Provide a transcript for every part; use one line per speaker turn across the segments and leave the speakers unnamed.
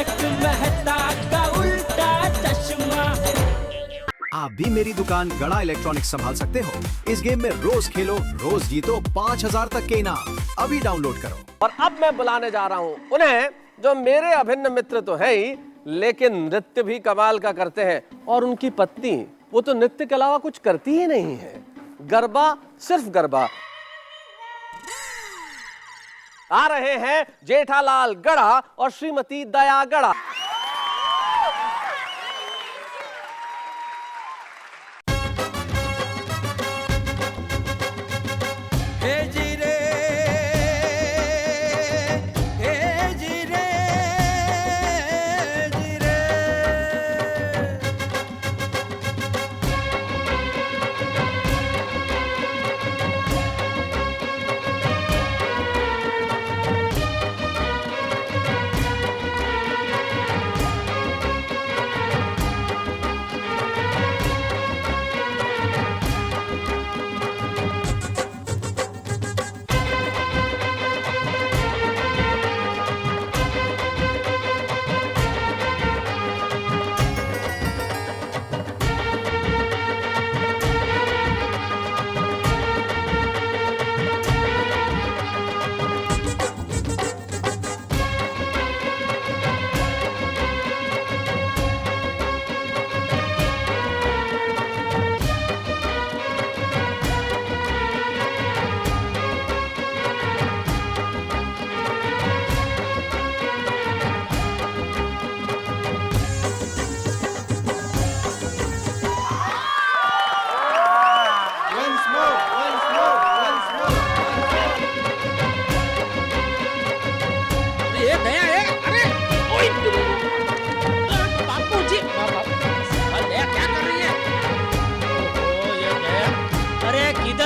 तारक मेहता का उल्टा चश्मा।
आप भी मेरी दुकान गड़ा इलेक्ट्रॉनिक्स संभाल सकते हो। इस गेम में रोज खेलो, रोज जीतो 5000 तक के इनाम। अभी डाउनलोड करो।
और अब मैं बुलाने जा रहा हूं उन्हें जो मेरे अभिन्न मित्र तो है ही, लेकिन नृत्य भी कमाल का करते हैं। और उनकी पत्नी, वो तो नृत्य के अलावा कुछ करती ही नहीं है। गरबा, सिर्फ गरबा। आ रहे हैं जेठालाल गड़ा और श्रीमती दया गड़ा।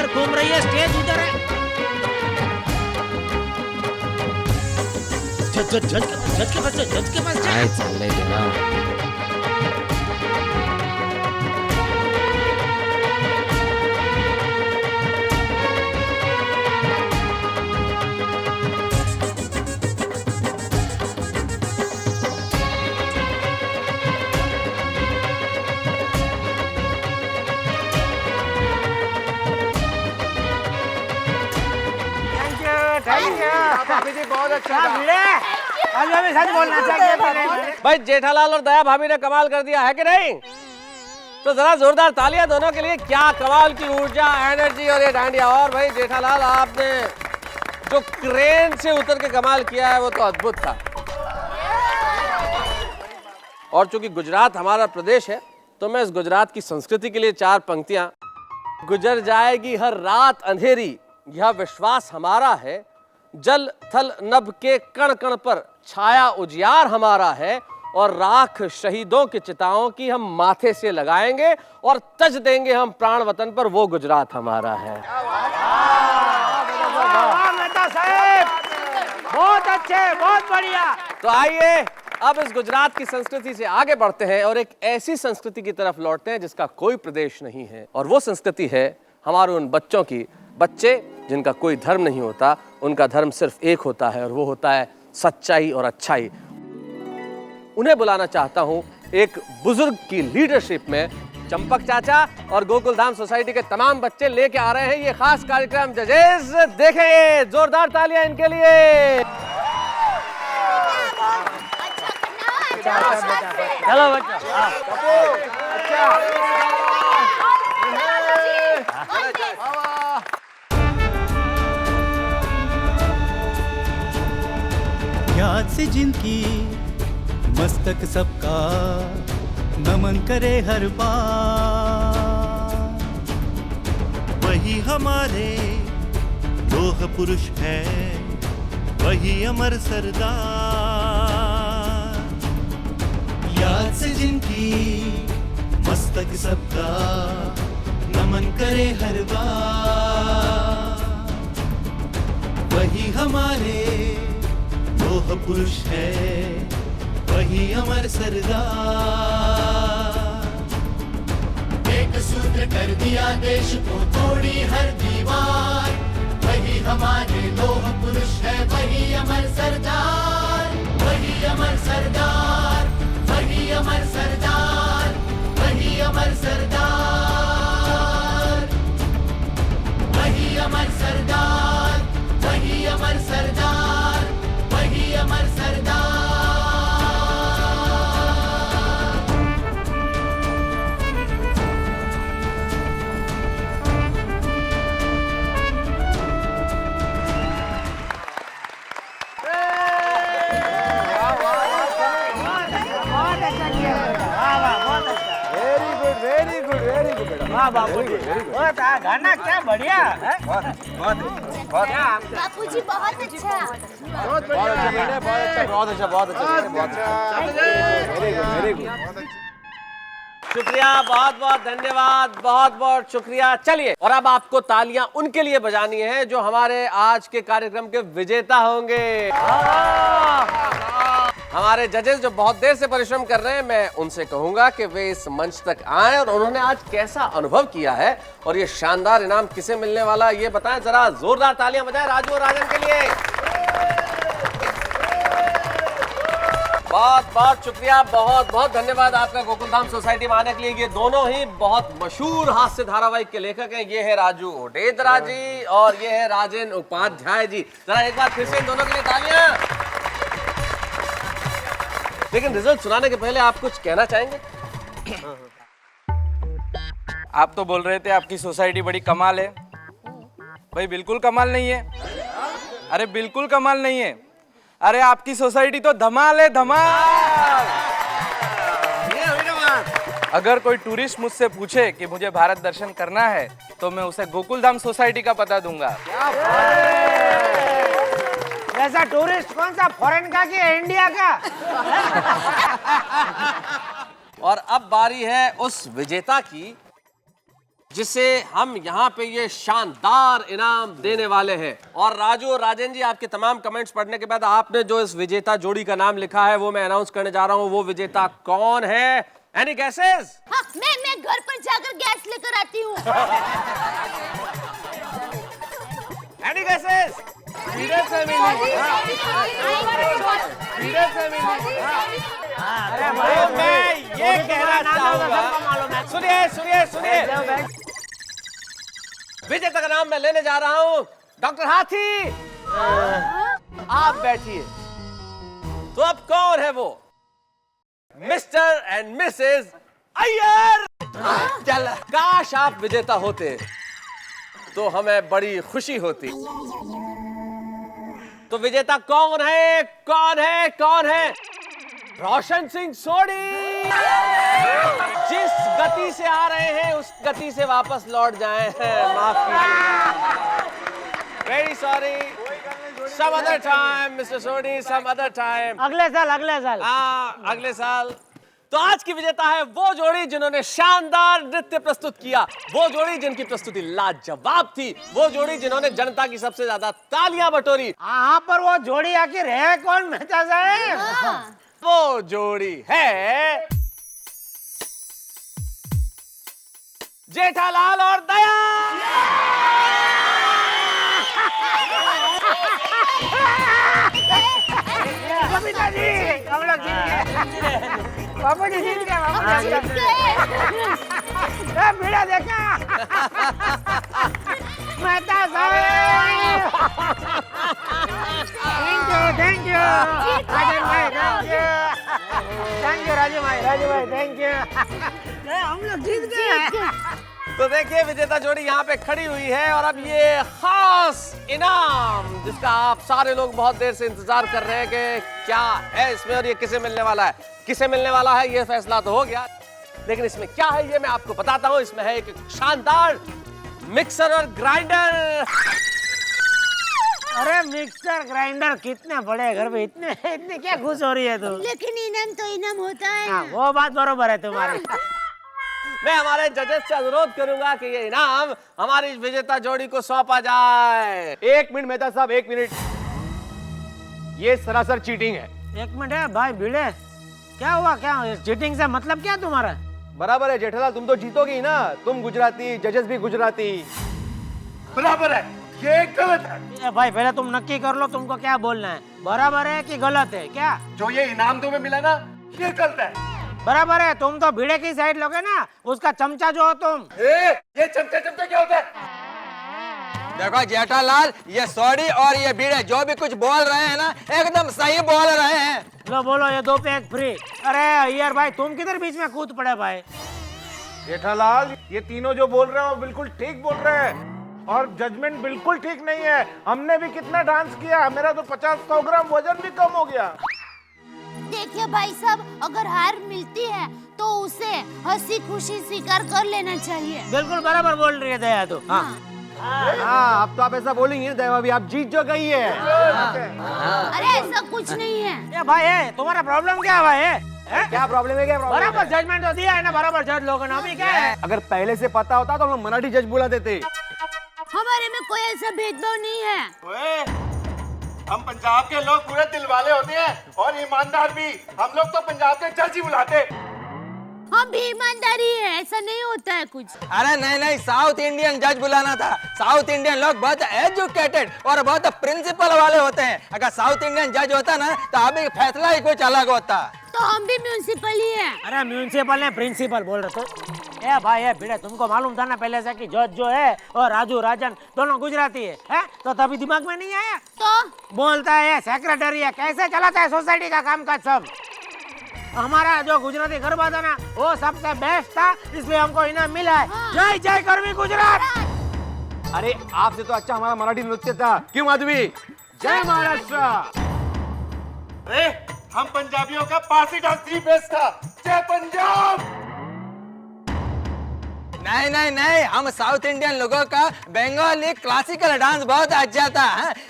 घूम रही है, स्टेज उधर है। जज के पास जा।
चल देना।
भाभी जी बहुत अच्छा
आज मैं सच बोलना चाहिए।
भाई जेठालाल और दया भाभी ने कमाल कर दिया है कि नहीं? तो जरा जोरदार तालियां दोनों के लिए। क्या कमाल की ऊर्जा, एनर्जी और ये डांडिया। और भाई जेठालाल, आपने जो क्रेन से उतर के कमाल किया है वो तो अद्भुत था। और चूंकि गुजरात हमारा प्रदेश है तो मैं इस गुजरात की संस्कृति के लिए 4 पंक्तियां। गुजर जाएगी हर रात अंधेरी, यह विश्वास हमारा है। जल थल नभ के कण कण पर छाया उजियार हमारा है। और राख शहीदों की चिताओं की हम माथे से लगाएंगे और तज देंगे हम प्राण वतन पर, वो गुजरात हमारा है।
बहुत अच्छे, बहुत बढ़िया।
तो आइए अब इस गुजरात की संस्कृति से आगे बढ़ते हैं और एक ऐसी संस्कृति की तरफ लौटते हैं जिसका कोई प्रदेश नहीं है। और वो संस्कृति है हमारे उन बच्चों की, बच्चे जिनका कोई धर्म नहीं होता, उनका धर्म सिर्फ एक होता है और वो होता है सच्चाई और अच्छाई। उन्हें बुलाना चाहता हूं एक बुजुर्ग की लीडरशिप में। चंपक चाचा और गोकुलधाम सोसाइटी के तमाम बच्चे लेके आ रहे हैं ये खास कार्यक्रम। जजेस देखें, जोरदार तालियां इनके लिए।
चलो बच्चों।
याद से जिनकी मस्तक सबका नमन करे हर बार,
वही हमारे लोह पुरुष है, वही अमर सरदार।
याद से जिनकी मस्तक सबका नमन करे हर बार, वही हमारे लोह पुरुष है, वही अमर सरदार। एक सूत्र कर दिया देश को, तोड़ी हर दीवार, वही हमारे लोह पुरुष है, वही अमर सरदार, वही अमर सरदार।
वाह बापू जी, बहुत गाना क्या बढ़िया है।
बापूजी बहुत अच्छा।
शुक्रिया, बहुत बहुत धन्यवाद, बहुत बहुत शुक्रिया। चलिए, और अब आपको तालियां उनके लिए बजानी है जो हमारे आज के कार्यक्रम के विजेता होंगे। हमारे जजेस जो बहुत देर से परिश्रम कर रहे हैं, मैं उनसे कहूंगा कि वे इस मंच तक आए और उन्होंने आज कैसा अनुभव किया है और ये शानदार इनाम किसे मिलने वाला ये बताएं। जरा जोरदार तालियां बजाएं राजू और राजन के लिए। बहुत बहुत शुक्रिया, बहुत बहुत धन्यवाद आपका गोकुलधाम सोसाइटी में आने के लिए। ये दोनों ही बहुत मशहूर हास्य धारावाहिक के लेखक हैं। ये है राजू ओडेदरा जी और ये है राजन उपाध्याय जी। जरा एक बार फिर से इन दोनों के लिए तालियां। लेकिन रिजल्ट सुनाने के पहले आप कुछ कहना चाहेंगे?
आप तो बोल रहे थे आपकी सोसाइटी बड़ी कमाल है। भाई बिल्कुल कमाल नहीं है। अरे बिल्कुल कमाल नहीं है। अरे आपकी सोसाइटी तो धमाल है, धमाल। अगर कोई टूरिस्ट मुझसे पूछे कि मुझे भारत दर्शन करना है तो मैं उसे गोकुलधाम सोसाइटी का पता दूंगा।
ऐसा टूरिस्ट कौन सा, फॉरेन का कि इंडिया का?
और अब बारी है उस विजेता की जिसे हम यहाँ पे ये शानदार इनाम देने वाले हैं। और राजू और राजन जी, आपके तमाम कमेंट्स पढ़ने के बाद आपने जो इस विजेता जोड़ी का नाम लिखा है वो मैं अनाउंस करने जा रहा हूँ। वो विजेता कौन है? Any guesses?
हाँ, मैं घर पर जाकर गैस लेकर आती हूँ।
Any guesses? मैं ये कहना चाहूंगा, सुनिए सुनिए सुनिए, विजेता का नाम मैं लेने जा रहा हूं डॉक्टर हाथी। आप बैठिए। तो अब कौन है वो? Mister and Mrs Iyer. चल, काश आप विजेता होते तो हमें बड़ी खुशी होती। तो विजेता कौन है? कौन है? कौन है? रोशन सिंह सोढ़ी। जिस गति से आ रहे हैं उस गति से वापस लौट जाए हैं। माफ कीजिए, very sorry, some other time mister Sodhi, some other time.
अगले साल, अगले साल।
हाँ, अगले साल। तो आज की विजेता है वो जोड़ी जिन्होंने शानदार नृत्य प्रस्तुत किया, वो जोड़ी जिनकी प्रस्तुति लाजवाब थी, वो जोड़ी जिन्होंने जनता की सबसे ज्यादा तालियां बटोरी।
यहाँ पर वो जोड़ी आखिर है कौन मेहता साहब?
वो जोड़ी है जेठालाल और दया।
कविता जी, हम लोग जीत गए। बाबू जी जीत गए, बाबू जी जीत गए। भिड़ा देखा मेहता साहब। थैंक यू राजन भाई, थैंक यू राजू भाई, थैंक यू। हम लोग जीत गए।
तो देखिए, विजेता जोड़ी यहाँ पे खड़ी हुई है और अब ये खास इनाम जिसका आप सारे लोग बहुत देर से इंतजार कर रहे हैं कि क्या है इसमें और ये किसे मिलने वाला है। किसे मिलने वाला है ये फैसला तो हो गया, लेकिन इसमें क्या है ये मैं आपको बताता हूँ। इसमें है एक शानदार मिक्सर और ग्राइंडर।
अरे मिक्सर ग्राइंडर, कितने बड़े घर में इतने इतने क्या खुश हो रही है तू?
लेकिन इनाम तो इनाम होता है।
हाँ, वो बात बरोबर है तुम्हारी।
मैं हमारे जजेस से अनुरोध करूंगा कि ये इनाम हमारी विजेता जोड़ी को सौंपा जाए।
एक मिनट मेहता साहब, एक मिनट। ये सरासर चीटिंग है।
एक मिनट है भाई भिड़े, क्या हुआ? क्या चीटिंग से मतलब क्या तुम्हारा?
बराबर है जेठालाल, तुम तो जीतोगे ही ना। तुम गुजराती, जजेस भी गुजराती।
बराबर है, ये गलत है।
ए भाई पहले तुम नक्की कर लो तुमको क्या बोलना है, बराबर है कि गलत है? क्या
जो ये इनाम तुम्हें मिला ना, ये गलत है।
बराबर है, तुम तो भिड़े की साइड लोगे ना, उसका चमचा जो हो तुम।
ये चमचा चमचा क्या होता है?
देखो जेठालाल, ये सोढ़ी और ये भिड़े जो भी कुछ बोल रहे हैं ना, एकदम सही बोल रहे हैं।
लो बोलो, ये 2 पे 1 फ्री। अरे यार भाई, तुम किधर बीच में कूद पड़े भाई?
जेठालाल, ये तीनों जो बोल रहे हैं वो बिल्कुल ठीक बोल रहे हैं और जजमेंट बिल्कुल ठीक नहीं है। हमने भी कितना डांस किया, मेरा तो 50-100 ग्राम वजन भी कम हो गया।
देखिए भाई साहब, अगर हार मिलती है तो उसे हंसी खुशी स्वीकार कर लेना चाहिए।
बिल्कुल बराबर बोल रही है दया तो। हाँ
हाँ, अब तो आप ऐसा बोलेंगे दया भाभी, आप जीत जो गई है।
अरे ऐसा कुछ नहीं है।
ये भाई है, तुम्हारा प्रॉब्लम क्या है भाई है?
क्या प्रॉब्लम है? क्या प्रॉब्लम?
बराबर जजमेंट तो दिया है ना, बराबर जज लोगों ने। अभी क्या है?
अगर पहले से पता होता तो हम लोग मराठी जज बुला देते।
हमारे में कोई ऐसा भेदभाव नहीं है।
हम पंजाब के लोग पूरे दिल वाले होते हैं और ईमानदार भी। हम लोग तो पंजाब के जज ही बुलाते।
हम भी ईमानदारी है, ऐसा नहीं होता है कुछ।
अरे नहीं नहीं, साउथ इंडियन जज बुलाना था। साउथ इंडियन लोग बहुत एजुकेटेड और बहुत प्रिंसिपल वाले होते हैं। अगर साउथ इंडियन जज होता ना तो अभी फैसला ही कुछ अलग होता।
तो हम भी म्यूनिसिपल ही है।
अरे म्यूनिसिपल ने प्रिंसिपल बोल रहे तो। ए भाई है भिड़े, तुमको मालूम था ना पहले से कि जज जो है और राजू राजन दोनों गुजराती है? तो तभी दिमाग में नहीं आया?
तो
बोलता है सेक्रेटरी है, कैसे चलाता है सोसाइटी का काम काज सब। हमारा जो गुजराती गरबा था ना वो सबसे बेस्ट था, इसलिए हमको इनाम मिला है। जय जय कर्मी गुजरात।
अरे आपसे तो अच्छा हमारा मराठी नृत्य था, क्यों माधवी? जय महाराष्ट्र।
अरे हम पंजाबियों का पारसी डांस थ्री बेस्ट था। जय पंजाब।
नहीं नहीं नहीं, हम साउथ इंडियन लोगों का बंगाली क्लासिकल डांस बहुत अच्छा था।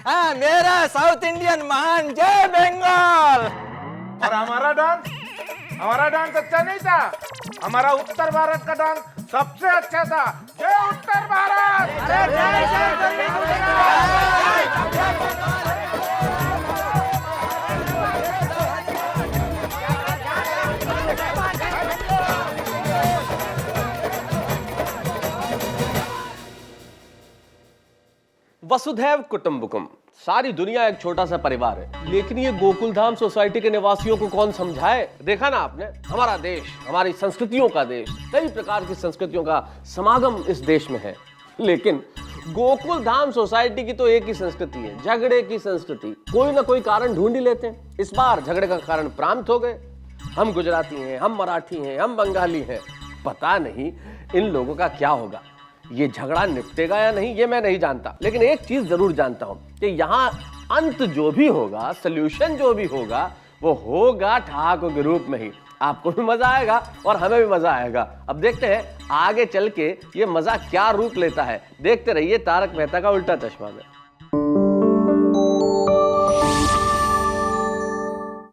हाँ, मेरा साउथ इंडियन महान। जय बंगाल।
और हमारा डांस अच्छा नहीं था। हमारा उत्तर भारत का डांस सबसे अच्छा था। जय उत्तर भारत।
जय जय जय कर्मी
वसुधैव कुटुंबकम, सारी दुनिया एक छोटा सा परिवार है, लेकिन ये गोकुलधाम सोसाइटी के निवासियों को कौन समझाए? देखा ना आपने, हमारा देश, हमारी संस्कृतियों का देश, कई प्रकार की संस्कृतियों का समागम इस देश में है, लेकिन गोकुलधाम सोसाइटी की तो एक ही संस्कृति है, झगड़े की संस्कृति। कोई ना कोई कारण ढूंढ ही लेते हैं। इस बार झगड़े का कारण प्रांत हो गए। हम गुजराती हैं, हम मराठी हैं, हम बंगाली हैं। पता नहीं इन लोगों का क्या होगा। ये झगड़ा निपटेगा या नहीं ये मैं नहीं जानता, लेकिन एक चीज जरूर जानता हूं कि यहाँ अंत जो भी होगा, सल्यूशन जो भी होगा, वो होगा ठाकुर के रूप में ही। आपको भी मजा आएगा और हमें भी मजा आएगा। अब देखते हैं आगे चल के ये मजा क्या रूप लेता है। देखते रहिए तारक मेहता का उल्टा चश्मा में।